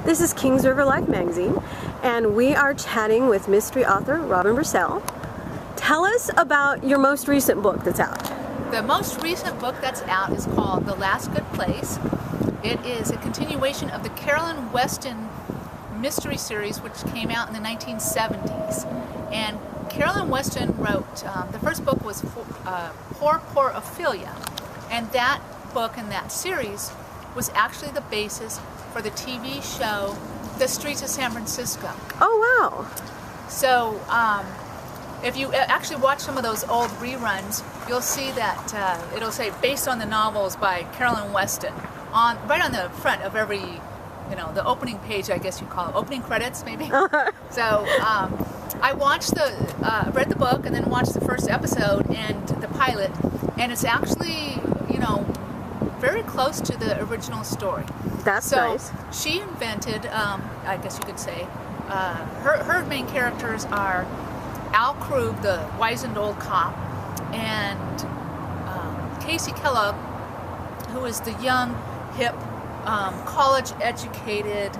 This is Kings River Life magazine, and we are chatting with mystery author Robin Burcell. Tell us about your most recent book that's out. The most recent book that's out is called The Last Good Place. It is a continuation of the Carolyn Weston mystery series, which came out in the 1970s. And Carolyn Weston wrote, the first book was Poor Ophelia, and that book and that series was actually the basis for the TV show The Streets of San Francisco. Oh, wow. So if you actually watch some of those old reruns, you'll see that it'll say based on the novels by Carolyn Weston right on the front of every, the opening page, I guess you call it, opening credits maybe. So I watched read the book and then watched the first episode and the pilot, and it's actually, very close to the original story. That's nice. So she invented, I guess you could say, her main characters are Al Krug, the wizened old cop, and Casey Kellogg, who is the young, hip, college-educated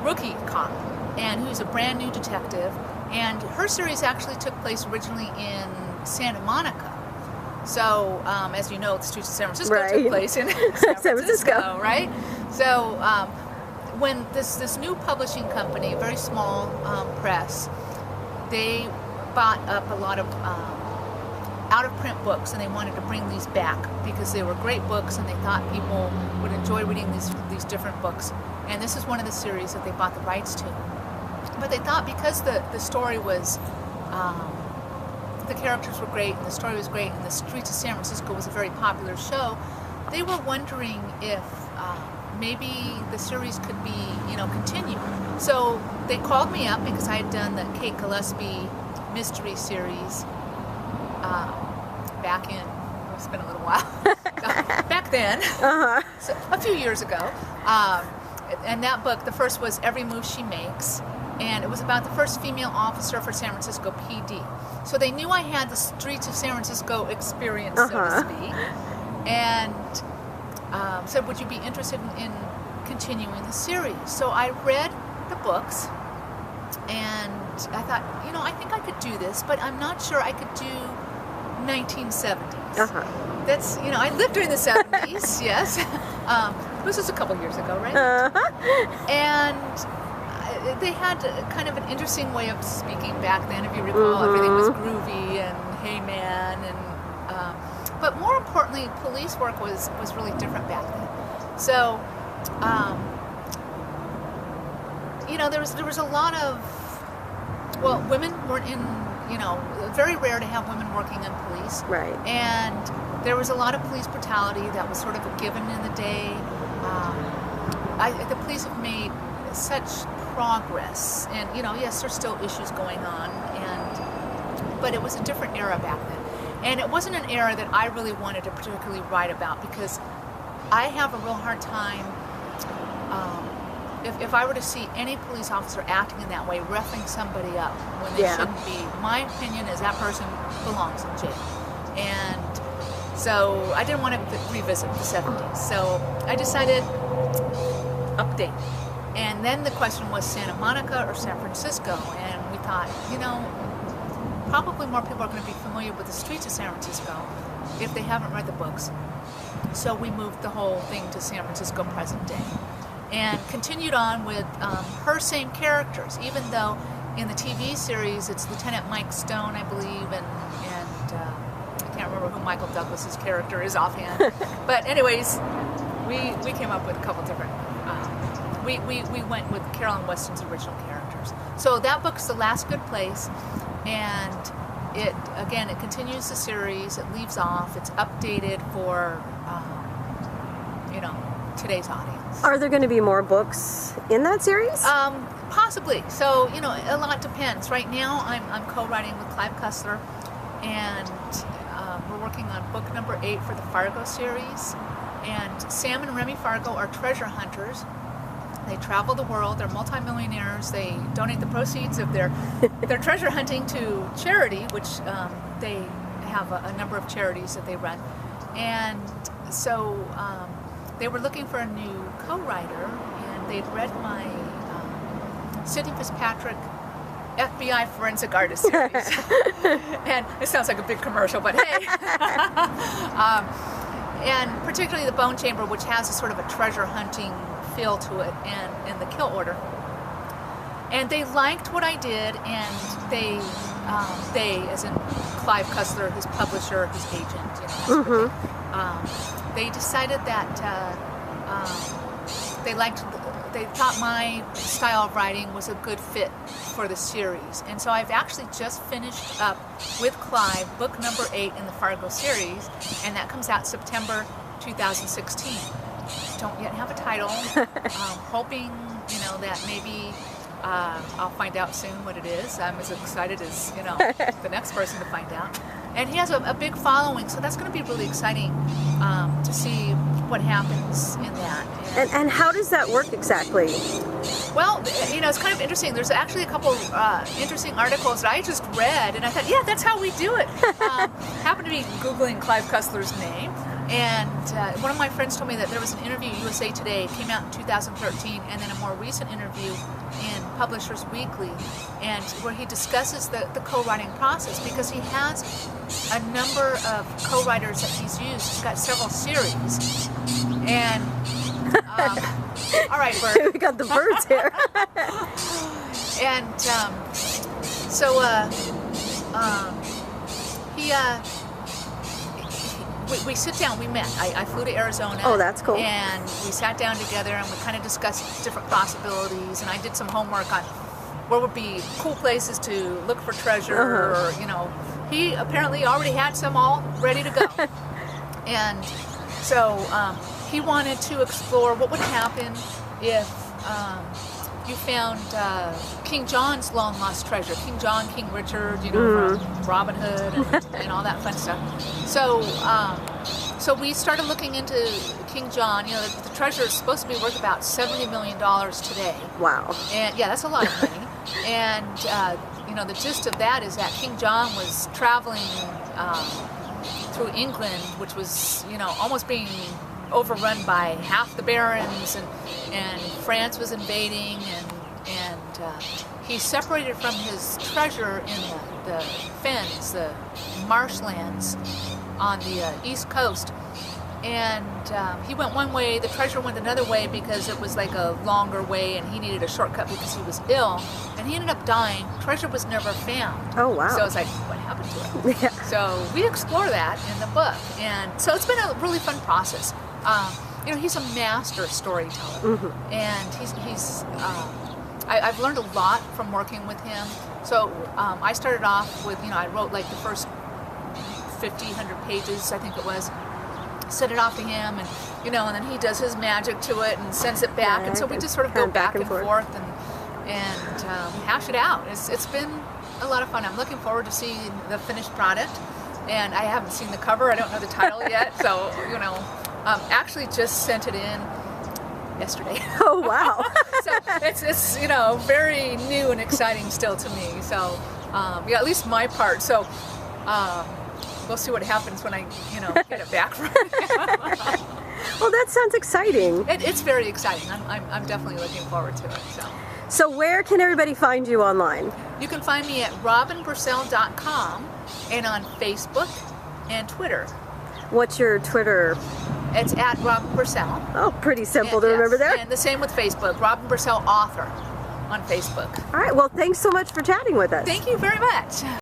rookie cop, and who's a brand new detective. And her series actually took place originally in Santa Monica. So, as you know, The Streets of San Francisco took place in San Francisco, right? So, when this new publishing company, a very small press, they bought up a lot of out-of-print books, and they wanted to bring these back because they were great books, and they thought people would enjoy reading these different books. And this is one of the series that they bought the rights to. But they thought because the story was, the characters were great, and the story was great, and The Streets of San Francisco was a very popular show, they were wondering if maybe the series could be, continued. So they called me up because I had done the Kate Gillespie mystery series back in, it's been a little while, back then, so a few years ago. And that book, the first was Every Move She Makes, and it was about the first female officer for San Francisco PD. So they knew I had the Streets of San Francisco experience, so to speak, and said, would you be interested in continuing the series? So I read the books, and I thought, I think I could do this, but I'm not sure I could do 1970s. That's, I lived during the 70s, yes. This was a couple years ago, right? And they had kind of an interesting way of speaking back then, if you recall. Everything was groovy and hey man, and but more importantly, police work was really different back then. So there was a lot of, women weren't in, very rare to have women working in police, right? And there was a lot of police brutality that was sort of a given in the day. The police have made such progress, and yes, there's still issues going on, but it was a different era back then, and it wasn't an era that I really wanted to particularly write about, because I have a real hard time if I were to see any police officer acting in that way, roughing somebody up when they shouldn't be. My opinion is that person belongs in jail, and so I didn't want to revisit the 70s, so I decided update. And then the question was Santa Monica or San Francisco, and we thought, probably more people are going to be familiar with The Streets of San Francisco if they haven't read the books. So we moved the whole thing to San Francisco present day, and continued on with her same characters, even though in the TV series it's Lieutenant Mike Stone, I believe, and I can't remember who Michael Douglas's character is offhand. But anyways, we came up with a couple different. We went with Carolyn Weston's original characters. So that book's The Last Good Place, and it continues the series. It leaves off. It's updated for today's audience. Are there going to be more books in that series? Possibly. So a lot depends. Right now, I'm co-writing with Clive Cussler, and we're working on book number 8 for the Fargo series. And Sam and Remy Fargo are treasure hunters. They travel the world. They're multimillionaires. They donate the proceeds of their treasure hunting to charity, which they have a number of charities that they run. And so they were looking for a new co-writer, and they'd read my Sidney Fitzpatrick FBI Forensic Artist series. And it sounds like a big commercial, but hey. And particularly the Bone Chamber, which has a sort of a treasure hunting feel to it, and the Kill Order. And they liked what I did, and they, as in Clive Cussler, his publisher, his agent, you know, Mm-hmm. they decided that they thought my style of writing was a good fit for the series. And so I've actually just finished up with Clive book number 8 in the Fargo series, and that comes out September 2016. Don't yet have a title. Hoping, you know, that maybe I'll find out soon what it is. I'm as excited as, you know, the next person to find out. And he has a big following, so that's going to be really exciting to see what happens in that. And how does that work exactly? Well, you know, it's kind of interesting. There's actually a couple interesting articles that I just read, and I thought, yeah, that's how we do it. Happened to be Googling Clive Cussler's name, and one of my friends told me that there was an interview, USA Today, came out in 2013, and then a more recent interview in Publishers Weekly, and where he discusses the co-writing process, because he has a number of co-writers that he's used. He's got several series, and all right, Bert. We got the birds here. And so we sit down. We met. I flew to Arizona. Oh, that's cool. And we sat down together, and we kind of discussed different possibilities. And I did some homework on where would be cool places to look for treasure. Or, you know, he apparently already had some all ready to go. And so he wanted to explore what would happen if you found King John's long lost treasure. King John, King Richard, you know, from Robin Hood and all that fun stuff. So, so we started looking into King John. You know, the treasure is supposed to be worth about $70 million today. Wow. And yeah, that's a lot of money. And you know, the gist of that is that King John was traveling through England, which was, you know, almost being overrun by half the barons, and France was invading, and he separated from his treasure in the fens, the marshlands on the east coast, and he went one way, the treasure went another way, because it was like a longer way, and he needed a shortcut because he was ill, and he ended up dying. Treasure was never found. Oh, wow. So it's like, what happened to it? Yeah. So we explore that in the book, and so it's been a really fun process. You know, he's a master storyteller, and he's I've learned a lot from working with him. So I started off with, you know, I wrote like the first 100 pages, I think it was, sent it off to him, and, you know, and then he does his magic to it and sends it back, and so we just sort of go back and forth and hash it out. It's been a lot of fun. I'm looking forward to seeing the finished product, and I haven't seen the cover. I don't know the title yet, so, you know, actually just sent it in yesterday. Oh, wow. So it's you know, very new and exciting still to me. So yeah, at least my part. So we'll see what happens when I, you know, get it back from him. Well, that sounds exciting. It's very exciting. I'm definitely looking forward to it. So where can everybody find you online? You can find me at robinburcell.com and on Facebook and Twitter. What's your Twitter? It's at Robin Burcell. Oh, pretty simple to remember there. And the same with Facebook, Robin Burcell Author on Facebook. All right, well, thanks so much for chatting with us. Thank you very much.